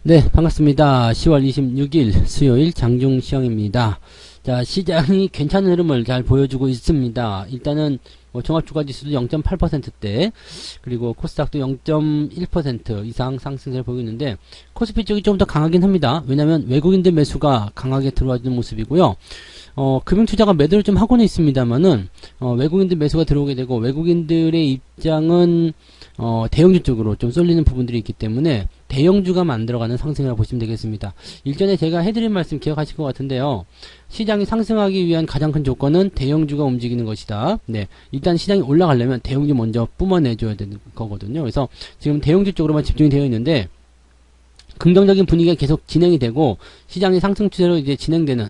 네, 반갑습니다. 10월 26일 수요일 장중 시황입니다. 자, 시장이 괜찮은 흐름을 잘 보여주고 있습니다. 일단은 종합주가지수도 0.8%대, 그리고 코스닥도 0.1% 이상 상승세를 보이고 있는데, 코스피 쪽이 좀 더 강하긴 합니다. 왜냐면 외국인들 매수가 강하게 들어와주는 모습이고요. 금융투자가 매도를 좀 하고는 있습니다만은, 외국인들 매수가 들어오게 되고, 외국인들의 입장은, 대형주 쪽으로 좀 쏠리는 부분들이 있기 때문에, 대형주가 만들어가는 상승이라고 보시면 되겠습니다. 일전에 제가 해드린 말씀 기억하실 것 같은데요. 시장이 상승하기 위한 가장 큰 조건은 대형주가 움직이는 것이다. 네, 일단 시장이 올라가려면 대형주 먼저 뿜어내줘야 되는 거거든요. 그래서 지금 대형주 쪽으로만 집중이 되어 있는데, 긍정적인 분위기가 계속 진행이 되고 시장의 상승 추세로 이제 진행되는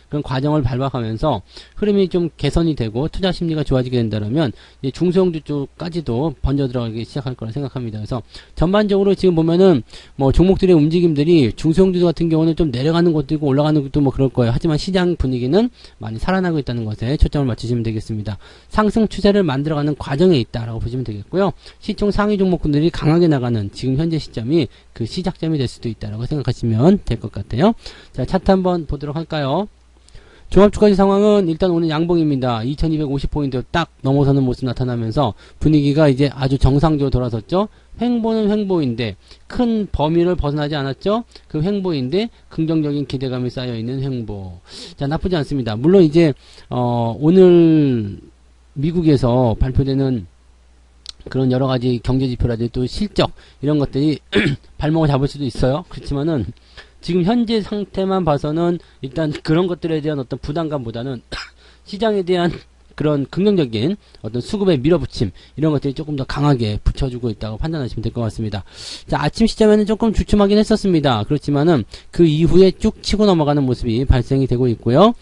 그런 과정을 밟아가면서 흐름이 좀 개선이 되고 투자 심리가 좋아지게 된다면 이제 중소형주 쪽까지도 번져 들어가기 시작할 거라 생각합니다. 그래서 전반적으로 지금 보면은 뭐 종목들의 움직임들이 중소형주 같은 경우는 좀 내려가는 것도 있고 올라가는 것도 뭐 그럴 거예요. 하지만 시장 분위기는 많이 살아나고 있다는 것에 초점을 맞추시면 되겠습니다. 상승 추세를 만들어가는 과정에 있다라고 보시면 되겠고요. 시총 상위 종목군들이 강하게 나가는 지금 현재 시점이 그 시작점이 될 수도 있다라고 생각하시면 될 것 같아요. 자, 차트 한번 보도록 할까요? 종합주가지 상황은 일단 오늘 양봉입니다. 2250포인트 딱 넘어서는 모습 나타나면서 분위기가 이제 아주 정상적으로 돌아섰죠. 횡보는 횡보인데 큰 범위를 벗어나지 않았죠. 그 횡보인데 긍정적인 기대감이 쌓여있는 횡보. 자, 나쁘지 않습니다. 물론 이제 오늘 미국에서 발표되는 그런 여러가지 경제지표라든지 또 실적 이런 것들이 발목을 잡을 수도 있어요. 그렇지만은 지금 현재 상태만 봐서는 일단 그런 것들에 대한 어떤 부담감보다는 시장에 대한 그런 긍정적인 어떤 수급의 밀어붙임 이런 것들이 조금 더 강하게 붙여주고 있다고 판단하시면 될 것 같습니다. 자, 아침 시점에는 조금 주춤하긴 했었습니다. 그렇지만은 그 이후에 쭉 치고 넘어가는 모습이 발생이 되고 있고요.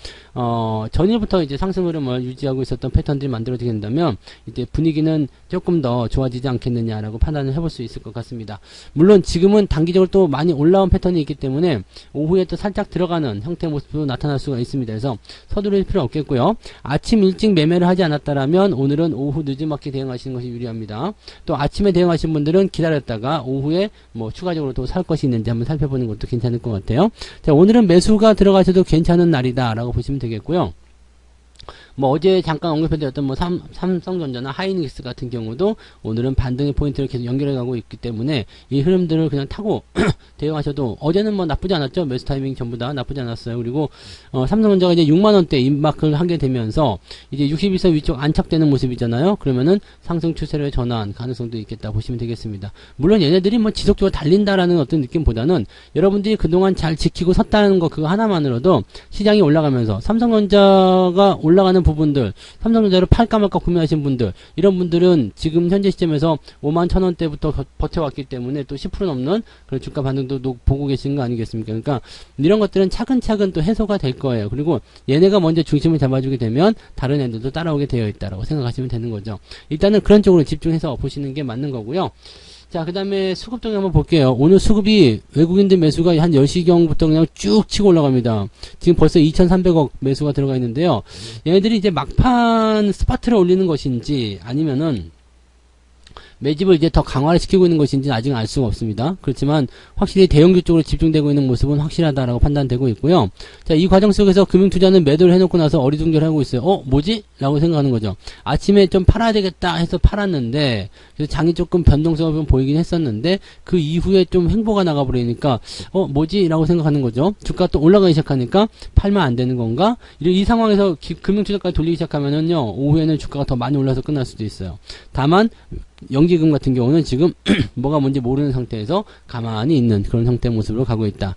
전일부터 이제 상승 흐름을 유지하고 있었던 패턴들이 만들어지게 된다면 이제 분위기는 조금 더 좋아지지 않겠느냐라고 판단을 해볼 수 있을 것 같습니다. 물론 지금은 단기적으로 또 많이 올라온 패턴이 있기 때문에 오후에 또 살짝 들어가는 형태의 모습도 나타날 수가 있습니다. 그래서 서두를 필요 없겠고요. 아침 일찍 매매를 하지 않았다라면 오늘은 오후 늦지막히 대응하시는 것이 유리합니다. 또 아침에 대응하신 분들은 기다렸다가 오후에 뭐 추가적으로 또 살 것이 있는지 한번 살펴보는 것도 괜찮을 것 같아요. 자, 오늘은 매수가 들어가셔도 괜찮은 날이다라고 보시면 되겠고요. 뭐 어제 잠깐 언급해드렸던 뭐 삼성전자나 하이닉스 같은 경우도 오늘은 반등의 포인트를 계속 연결해가고 있기 때문에 이 흐름들을 그냥 타고 대응하셔도 어제는 뭐 나쁘지 않았죠. 매수 타이밍 전부 다 나쁘지 않았어요. 그리고 삼성전자가 이제 6만원대 입막을 하게 되면서 이제 61선 위쪽 안착되는 모습이잖아요. 그러면은 상승 추세를 전환 가능성도 있겠다 보시면 되겠습니다. 물론 얘네들이 뭐 지속적으로 달린다라는 어떤 느낌보다는 여러분들이 그동안 잘 지키고 섰다는 거 그거 하나만으로도 시장이 올라가면서 삼성전자가 올라가는 부분들, 삼성전자를 팔까 말까 고민하신 분들, 이런 분들은 지금 현재 시점에서 51,000원대부터 버텨왔기 때문에 또 10% 넘는 그런 주가 반등도 보고 계시는 거 아니겠습니까? 그러니까 이런 것들은 차근차근 또 해소가 될 거예요. 그리고 얘네가 먼저 중심을 잡아주게 되면 다른 애들도 따라오게 되어 있다라고 생각하시면 되는 거죠. 일단은 그런 쪽으로 집중해서 보시는 게 맞는 거고요. 자, 그 다음에 수급 동향 한번 볼게요. 오늘 수급이 외국인들 매수가 한 10시경부터 그냥 쭉 치고 올라갑니다. 지금 벌써 2,300억 매수가 들어가 있는데요. 얘네들이 이제 막판 스파트를 올리는 것인지 아니면은 매집을 이제 더 강화를 시키고 있는 것인지는 아직은 알 수가 없습니다. 그렇지만 확실히 대형주 쪽으로 집중되고 있는 모습은 확실하다라고 판단되고 있고요. 자, 이 과정 속에서 금융투자는 매도를 해놓고 나서 어리둥절하고 있어요. 뭐지? 라고 생각하는 거죠. 아침에 좀 팔아야 되겠다 해서 팔았는데 그래서 장이 조금 변동성을 좀 보이긴 했었는데 그 이후에 좀 횡보가 나가버리니까 뭐지? 라고 생각하는 거죠. 주가 또 올라가기 시작하니까 팔면 안 되는 건가? 이 상황에서 금융투자까지 돌리기 시작하면은요, 오후에는 주가가 더 많이 올라서 끝날 수도 있어요. 다만 연기금 같은 경우는 지금 뭐가 뭔지 모르는 상태에서 가만히 있는 그런 형태의 모습으로 가고 있다.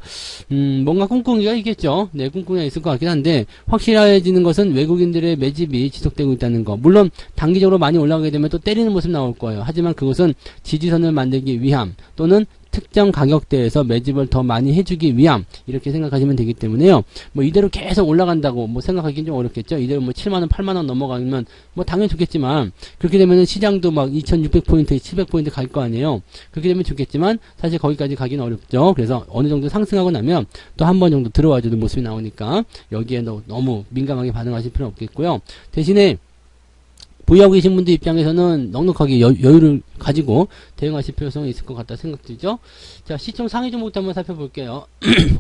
뭔가 꿍꿍이가 있겠죠. 네, 꿍꿍이가 있을 것 같긴 한데 확실해지는 것은 외국인들의 매집이 지속되고 있다는 거. 물론 단기적으로 많이 올라가게 되면 또 때리는 모습 나올 거예요. 하지만 그것은 지지선을 만들기 위함 또는 특정 가격대에서 매집을 더 많이 해주기 위함 이렇게 생각하시면 되기 때문에요. 뭐 이대로 계속 올라간다고 뭐 생각하기는 좀 어렵겠죠. 이대로 뭐 7만원 8만원 넘어가면 뭐 당연히 좋겠지만 그렇게 되면은 시장도 막 2600포인트 700포인트 갈 거 아니에요. 그렇게 되면 좋겠지만 사실 거기까지 가기는 어렵죠. 그래서 어느 정도 상승하고 나면 또 한 번 정도 들어와주는 모습이 나오니까 여기에 너무 민감하게 반응하실 필요는 없겠고요. 대신에 보유하고 계신 분들 입장에서는 넉넉하게 여유를 가지고 대응하실 필요성이 있을 것 같다 생각되죠. 자, 시총 상위 종목도 한번 살펴볼게요.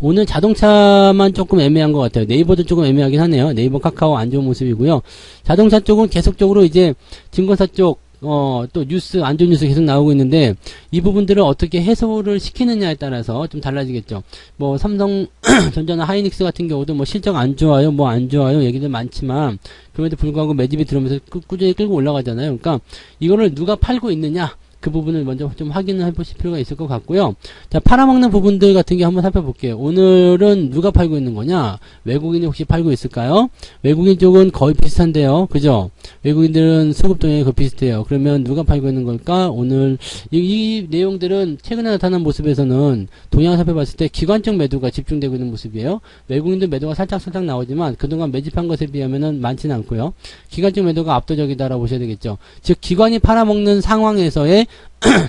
오늘 자동차만 조금 애매한 것 같아요. 네이버도 조금 애매하긴 하네요. 네이버, 카카오 안 좋은 모습이고요. 자동차 쪽은 계속적으로 이제 증권사 쪽 또 뉴스, 안 좋은 뉴스 계속 나오고 있는데, 이 부분들을 어떻게 해소를 시키느냐에 따라서 좀 달라지겠죠. 뭐, 삼성, 전자나 하이닉스 같은 경우도 뭐 실적 안 좋아요, 뭐 안 좋아요, 얘기들 많지만, 그럼에도 불구하고 매집이 들어오면서 꾸준히 끌고 올라가잖아요. 그러니까, 이거를 누가 팔고 있느냐, 그 부분을 먼저 좀 확인을 해보실 필요가 있을 것 같고요. 자, 팔아먹는 부분들 같은 게 한번 살펴볼게요. 오늘은 누가 팔고 있는 거냐? 외국인이 혹시 팔고 있을까요? 외국인 쪽은 거의 비슷한데요. 그죠? 외국인들은 수급 동향이 거의 비슷해요. 그러면 누가 팔고 있는 걸까? 오늘 이 내용들은 최근에 나타난 모습에서는 동향을 살펴봤을 때 기관적 매도가 집중되고 있는 모습이에요. 외국인들 매도가 살짝 나오지만 그동안 매집한 것에 비하면은 많지는 않고요. 기관적 매도가 압도적이다라고 보셔야 되겠죠. 즉 기관이 팔아먹는 상황에서의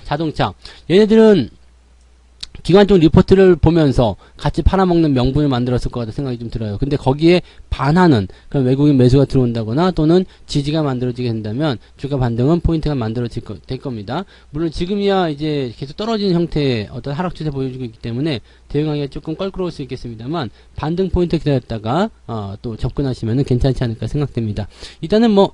자동차, 얘네들은 기관 쪽 리포트를 보면서 같이 팔아먹는 명분을 만들었을 것 같다는 생각이 좀 들어요. 근데 거기에 반하는 그런 외국인 매수가 들어온다거나 또는 지지가 만들어지게 된다면 주가 반등은 포인트가 될 겁니다. 물론 지금이야 이제 계속 떨어지는 형태의 어떤 하락 추세 보여주고 있기 때문에 대응하기가 조금 껄끄러울 수 있겠습니다만 반등 포인트 기다렸다가 또 접근하시면 괜찮지 않을까 생각됩니다. 일단은 뭐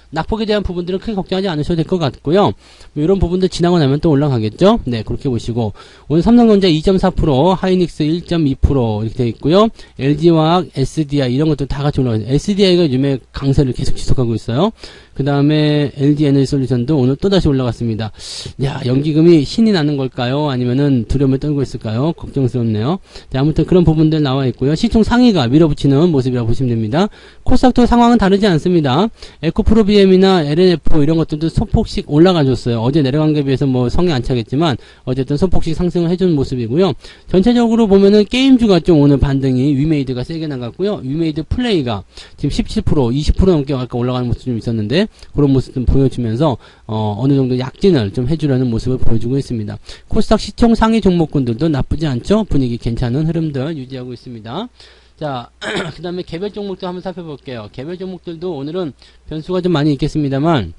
낙폭에 대한 부분들은 크게 걱정하지 않으셔도 될 것 같고요. 뭐 이런 부분들 지나고 나면 또 올라가겠죠. 네, 그렇게 보시고 오늘 삼성전자 2.4%, 하이닉스 1.2% 이렇게 되어 있고요. LG화학, SDI 이런 것도 다 같이 올라가요. SDI가 요즘에 강세를 계속 지속하고 있어요. 그 다음에 LG에너지솔루션도 오늘 또다시 올라갔습니다. 야, 연기금이 신이 나는 걸까요? 아니면은 두려움을 떨고 있을까요? 걱정스럽네요. 자, 아무튼 그런 부분들 나와 있고요. 시총 상위가 밀어붙이는 모습이라고 보시면 됩니다. 코스닥도 상황은 다르지 않습니다. 에코프로비엠이나 LNF 이런 것들도 소폭씩 올라가줬어요. 어제 내려간 게 비해서 뭐 성에 안 차겠지만 어쨌든 소폭씩 상승을 해준 모습이고요. 전체적으로 보면은 게임주가 좀 오늘 반등이 위메이드가 세게 나갔고요. 위메이드 플레이가 지금 17%, 20% 넘게 아까 올라가는 모습이 좀 있었는데 그런 모습 좀 보여주면서 어느 정도 약진을 좀 해주려는 모습을 보여주고 있습니다. 코스닥 시총 상위 종목군들도 나쁘지 않죠? 분위기 괜찮은 흐름들 유지하고 있습니다. 자, 그 다음에 개별 종목도 한번 살펴볼게요. 개별 종목들도 오늘은 변수가 좀 많이 있겠습니다만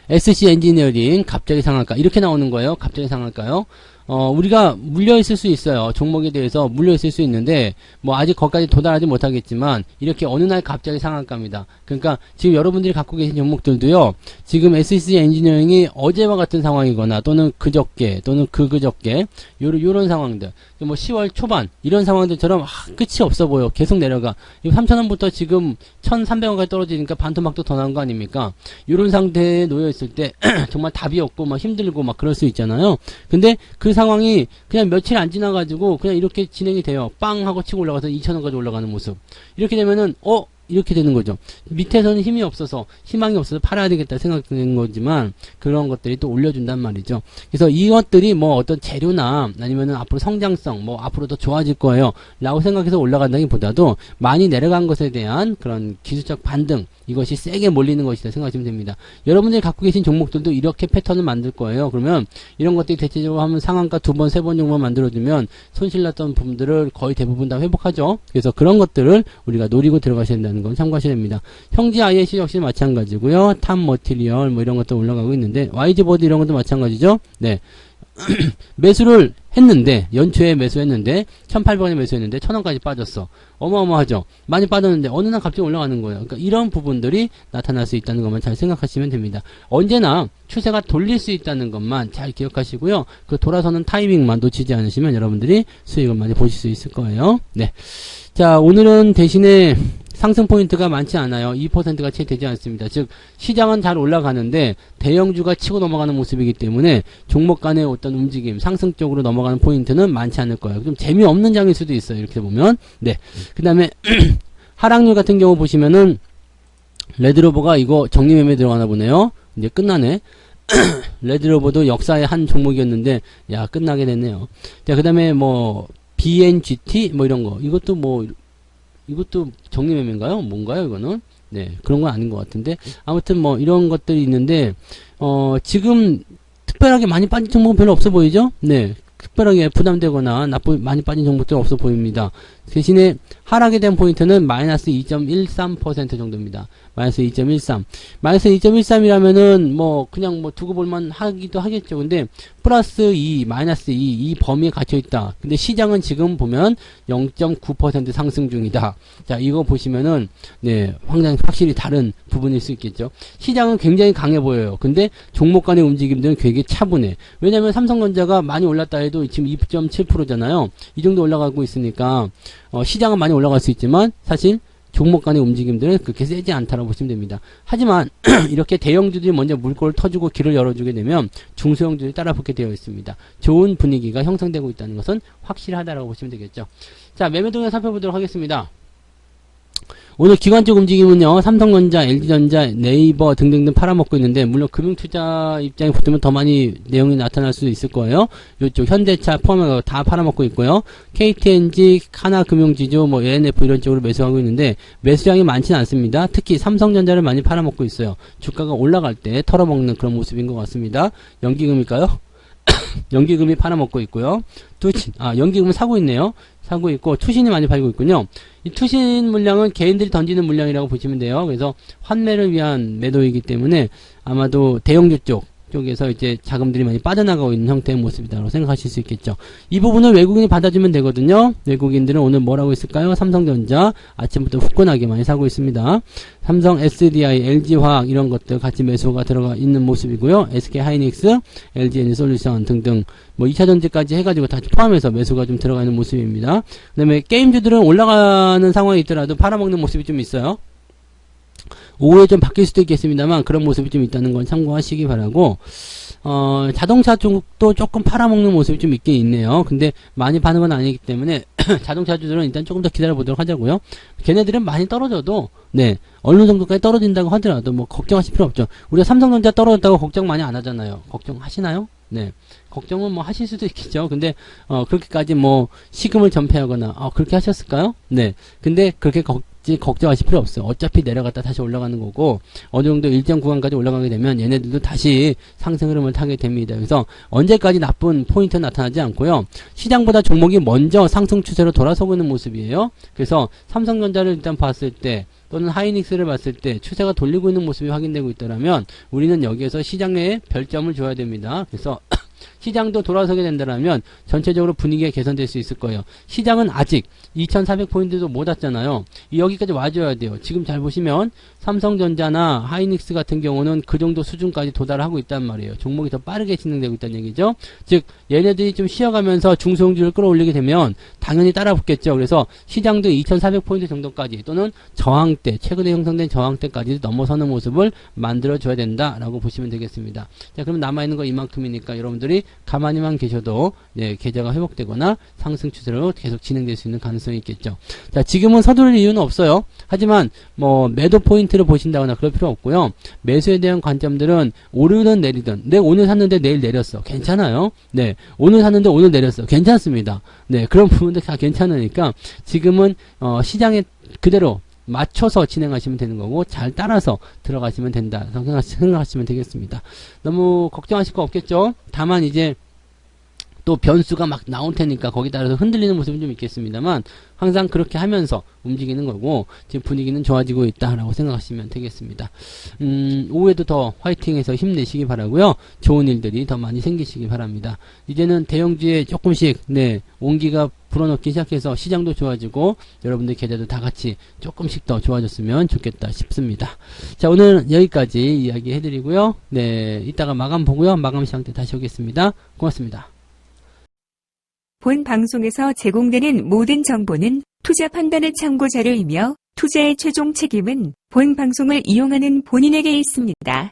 SC 엔지니어링 갑자기 상한가 이렇게 나오는 거예요. 갑자기 상한가요? 우리가 물려있을 수 있어요. 종목에 대해서 물려있을 수 있는데, 뭐, 아직 거기까지 도달하지 못하겠지만, 이렇게 어느 날 갑자기 상한가입니다. 그러니까, 지금 여러분들이 갖고 계신 종목들도요, 지금 SC 엔지니어링이 어제와 같은 상황이거나, 또는 그저께, 또는 그저께, 요런 상황들. 뭐, 10월 초반, 이런 상황들처럼, 끝이 없어 보여. 계속 내려가. 3,000원부터 지금 1,300원까지 떨어지니까 반토막도 더 나은 거 아닙니까? 요런 상태에 놓여있을 때, 정말 답이 없고, 막 힘들고, 막 그럴 수 있잖아요. 근데, 그 상황이 그냥 며칠 안 지나가지고 그냥 이렇게 진행이 돼요. 빵 하고 치고 올라가서 2,000원까지 올라가는 모습. 이렇게 되면은 이렇게 되는 거죠. 밑에서는 힘이 없어서 희망이 없어서 팔아야 되겠다 생각되는 거지만 그런 것들이 또 올려준단 말이죠. 그래서 이것들이 뭐 어떤 재료나 아니면은 앞으로 성장성 뭐 앞으로 더 좋아질 거예요 라고 생각해서 올라간다기보다도 많이 내려간 것에 대한 그런 기술적 반등 이것이 세게 몰리는 것이다 생각하시면 됩니다. 여러분들이 갖고 계신 종목들도 이렇게 패턴을 만들 거예요. 그러면 이런 것들이 대체적으로 하면 상한가 2번, 3번 정도만 만들어주면 손실났던 부분들을 거의 대부분 다 회복하죠. 그래서 그런 것들을 우리가 노리고 들어가셔야 된다는 건 참고하셔야 됩니다. 형지 IAC 역시 마찬가지고요. 탑 머티리얼 뭐 이런 것도 올라가고 있는데 YG보드 이런 것도 마찬가지죠. 네. 매수를 했는데 연초에 매수했는데 1,800원에 매수했는데 1,000원까지 빠졌어. 어마어마하죠. 많이 빠졌는데 어느 날 갑자기 올라가는 거예요. 그러니까 이런 부분들이 나타날 수 있다는 것만 잘 생각하시면 됩니다. 언제나 추세가 돌릴 수 있다는 것만 잘 기억하시고요. 그 돌아서는 타이밍만 놓치지 않으시면 여러분들이 수익을 많이 보실 수 있을 거예요. 네. 자, 오늘은 대신에 상승 포인트가 많지 않아요. 2%가 채 되지 않습니다. 즉 시장은 잘 올라가는데 대형주가 치고 넘어가는 모습이기 때문에 종목 간의 어떤 움직임, 상승 쪽으로 넘어가는 포인트는 많지 않을 거예요. 좀 재미없는 장일 수도 있어요. 이렇게 보면. 네. 그 다음에 하락률 같은 경우 보시면은 레드로버가 이거 정리매매 들어가나 보네요. 이제 끝나네. 레드로버도 역사의 한 종목이었는데 야 끝나게 됐네요. 자, 그 다음에 뭐 BNGT 뭐 이런 거 이것도 정리매매인가요? 뭔가요, 이거는? 네, 그런 건 아닌 것 같은데. 아무튼 뭐, 이런 것들이 있는데, 지금, 특별하게 많이 빠진 종목은 별로 없어 보이죠? 네, 특별하게 부담되거나, 많이 빠진 종목들 없어 보입니다. 대신에, 하락이 된 포인트는 마이너스 2.13% 정도입니다. 마이너스 2.13. 마이너스 2.13이라면은 뭐 그냥 뭐 두고 볼만 하기도 하겠죠. 근데 플러스 2, 마이너스 2, 이 범위에 갇혀 있다. 근데 시장은 지금 보면 0.9% 상승 중이다. 자, 이거 보시면은 네, 확실히 다른 부분일 수 있겠죠. 시장은 굉장히 강해 보여요. 근데 종목 간의 움직임들은 되게 차분해. 왜냐면 삼성전자가 많이 올랐다 해도 지금 2.7%잖아요. 이 정도 올라가고 있으니까 시장은 많이 올라갈 수 있지만 사실 종목 간의 움직임들은 그렇게 세지 않다라고 보시면 됩니다. 하지만 이렇게 대형주들이 먼저 물꼬를 터주고 길을 열어주게 되면 중소형주들이 따라붙게 되어 있습니다. 좋은 분위기가 형성되고 있다는 것은 확실하다라고 보시면 되겠죠. 자, 매매 동향 살펴보도록 하겠습니다. 오늘 기관적 움직임은요, 삼성전자, LG전자, 네이버 등등등 팔아먹고 있는데, 물론 금융투자 입장에 붙으면 더 많이 내용이 나타날 수도 있을 거예요. 이쪽 현대차 포함해서 다 팔아먹고 있고요. KTNG, 하나금융지주, 뭐 ANF 이런 쪽으로 매수하고 있는데, 매수량이 많지는 않습니다. 특히 삼성전자를 많이 팔아먹고 있어요. 주가가 올라갈 때 털어먹는 그런 모습인 것 같습니다. 연기금일까요? 연기금이 팔아먹고 있고요. 연기금은 사고 있네요. 사고 있고, 투신이 많이 팔고 있군요. 이 투신 물량은 개인들이 던지는 물량이라고 보시면 돼요. 그래서 환매를 위한 매도이기 때문에 아마도 대형주 쪽에서 이제 자금들이 많이 빠져나가고 있는 형태의 모습이라고 생각하실 수 있겠죠. 이 부분을 외국인이 받아주면 되거든요. 외국인들은 오늘 뭐라고 있을까요? 삼성전자 아침부터 후끈하게 많이 사고 있습니다. 삼성 SDI, LG화학 이런 것들 같이 매수가 들어가 있는 모습이고요. SK하이닉스, LG에너지솔루션 등등 뭐 2차전지까지 해가지고 다 포함해서 매수가 좀 들어가 있는 모습입니다. 그 다음에 게임주들은 올라가는 상황이 있더라도 팔아먹는 모습이 좀 있어요. 오후에 좀 바뀔 수도 있겠습니다만 그런 모습이 좀 있다는 걸 참고하시기 바라고, 자동차 쪽도 조금 팔아먹는 모습이 좀 있긴 있네요. 근데 많이 파는 건 아니기 때문에 자동차주들은 일단 조금 더 기다려 보도록 하자고요. 걔네들은 많이 떨어져도 네, 어느 정도까지 떨어진다고 하더라도 뭐 걱정하실 필요 없죠. 우리가 삼성전자 떨어졌다고 걱정 많이 안 하잖아요. 걱정하시나요? 네. 걱정은 뭐 하실 수도 있겠죠. 근데 그렇게까지 뭐 시금을 전폐하거나 그렇게 하셨을까요? 네. 근데 그렇게 걱정하실 필요 없어요. 어차피 내려갔다 다시 올라가는 거고, 어느 정도 일정 구간까지 올라가게 되면 얘네들도 다시 상승 흐름을 타게 됩니다. 그래서 언제까지 나쁜 포인트는 나타나지 않고요. 시장보다 종목이 먼저 상승 추세로 돌아서고 있는 모습이에요. 그래서 삼성전자를 일단 봤을 때 또는 하이닉스를 봤을 때 추세가 돌리고 있는 모습이 확인되고 있다면 우리는 여기에서 시장에 별점을 줘야 됩니다. 그래서 시장도 돌아서게 된다면 전체적으로 분위기가 개선될 수 있을 거예요. 시장은 아직 2400포인트도 못 왔잖아요. 여기까지 와줘야 돼요. 지금 잘 보시면 삼성전자나 하이닉스 같은 경우는 그 정도 수준까지 도달하고 있단 말이에요. 종목이 더 빠르게 진행되고 있다는 얘기죠. 즉 얘네들이 좀 쉬어가면서 중소형주를 끌어올리게 되면 당연히 따라붙겠죠. 그래서 시장도 2400포인트 정도까지 또는 저항대, 최근에 형성된 저항대까지 넘어서는 모습을 만들어줘야 된다라고 보시면 되겠습니다. 자, 그럼 남아있는 거 이만큼이니까 여러분들이 가만히만 계셔도 네, 계좌가 회복되거나 상승 추세로 계속 진행될 수 있는 가능성이 있겠죠. 자, 지금은 서두를 이유는 없어요. 하지만 뭐 매도 포인트를 보신다거나 그럴 필요 없고요. 매수에 대한 관점들은 오르든 내리든, 내가 오늘 샀는데 내일 내렸어. 괜찮아요. 네, 오늘 샀는데 오늘 내렸어. 괜찮습니다. 네, 그런 부분들 다 괜찮으니까 지금은 시장에 그대로 맞춰서 진행하시면 되는 거고 잘 따라서 들어가시면 된다 생각하시면 되겠습니다. 너무 걱정하실 거 없겠죠? 다만 이제 또 변수가 막 나올 테니까 거기 따라서 흔들리는 모습은 좀 있겠습니다만 항상 그렇게 하면서 움직이는 거고 지금 분위기는 좋아지고 있다라고 생각하시면 되겠습니다. 오후에도 더 화이팅해서 힘내시기 바라고요. 좋은 일들이 더 많이 생기시기 바랍니다. 이제는 대형주에 조금씩 네, 온기가 불어넣기 시작해서 시장도 좋아지고 여러분들 계좌도 다 같이 조금씩 더 좋아졌으면 좋겠다 싶습니다. 자, 오늘 여기까지 이야기 해드리고요. 네, 이따가 마감 보고요. 마감 시간 때 다시 오겠습니다. 고맙습니다. 본 방송에서 제공되는 모든 정보는 투자 판단의 참고 자료이며 투자의 최종 책임은 본 방송을 이용하는 본인에게 있습니다.